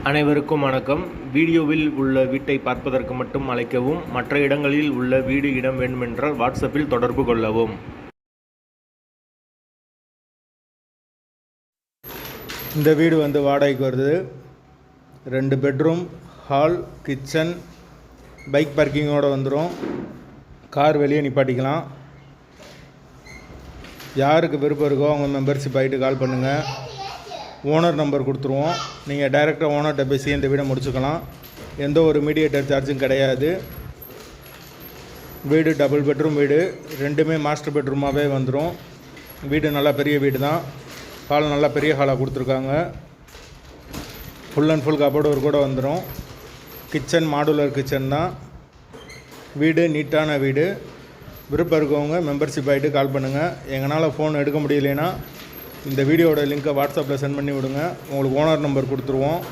அனைவருக்கும் வணக்கம். வீடியோவில் உள்ள வீட்டை பார்ப்பதற்கு மட்டும் அழைக்கவும். மற்ற இடங்களில் உள்ள வீடு இடம் வேண்டுமென்றால் வாட்ஸ்அப்பில் தொடர்பு கொள்ளவும். இந்த வீடு வாடகைக்கு வருது. 2 பெட்ரூம், ஹால், கிச்சன், பைக் பார்க்கிங்கோடு வந்துடும். கார் வெளியே நிப்பாட்டிக்கலாம். யாருக்கு விருப்பம் இருக்கோ அவங்க மெம்பர்ஷிப் ஆகிட்டு கால் பண்ணுங்கள். ஓனர் நம்பர் கொடுத்துருவோம். நீங்கள் டைரெக்டாக ஓனர்கிட்ட பேசி இந்த வீடை முடிச்சுக்கலாம். எந்த ஒரு மீடியேட்டர் சார்ஜும் கிடையாது. வீடு டபுள் பெட்ரூம் வீடு, 2மே மாஸ்டர் பெட்ரூமாகவே வந்துடும். வீடு நல்லா பெரிய வீடு தான். ஹால் நல்லா பெரிய ஹாலாக கொடுத்துருக்காங்க. ஃபுல் அண்ட் ஃபுல் கபோர்டு கூட வந்துடும். கிச்சன் மாடுலர் கிச்சன் தான். வீடு நீட்டான வீடு. விருப்பம் இருக்கவங்க மெம்பர்ஷிப் ஆகிட்டு கால் பண்ணுங்கள். எங்களால் ஃபோன் எடுக்க முடியலைன்னா இந்த வீடியோட லிங்க்கை வாட்ஸ்அப்பில் சென்ட் பண்ணி விடுங்க. உங்களுக்கு ஓனர் நம்பர் கொடுத்துருவோம்.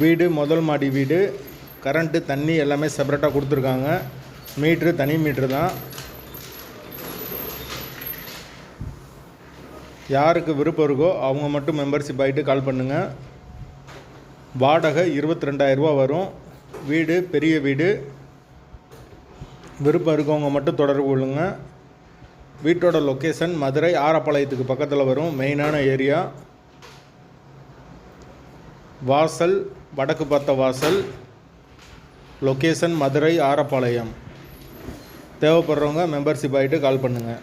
வீடு முதல் மாடி வீடு. கரண்ட்டு தண்ணி எல்லாமே செப்பரேட்டாக கொடுத்துருக்காங்க. மீட்ரு தனி மீட்ரு தான். யாருக்கு விருப்பம் இருக்கோ அவங்க மட்டும் மெம்பர்ஷிப் ஆகிட்டு கால் பண்ணுங்கள். வாடகை 22,000 ரூபா வரும். வீடு பெரிய வீடு. விருப்பம் இருக்கவங்க மட்டும் தொடர்பு கொள்ளுங்க. வீட்டோட லொக்கேஷன் மதுரை ஆரப்பாளையத்துக்கு பக்கத்தில் வரும். மெயினான ஏரியா. வாசல் வடக்கு பார்த்த வாசல். லொக்கேஷன் மதுரை ஆரப்பாளையம். தேவைப்படுறவங்க மெம்பர்ஷிப் ஆகிட்டு கால் பண்ணுங்கள்.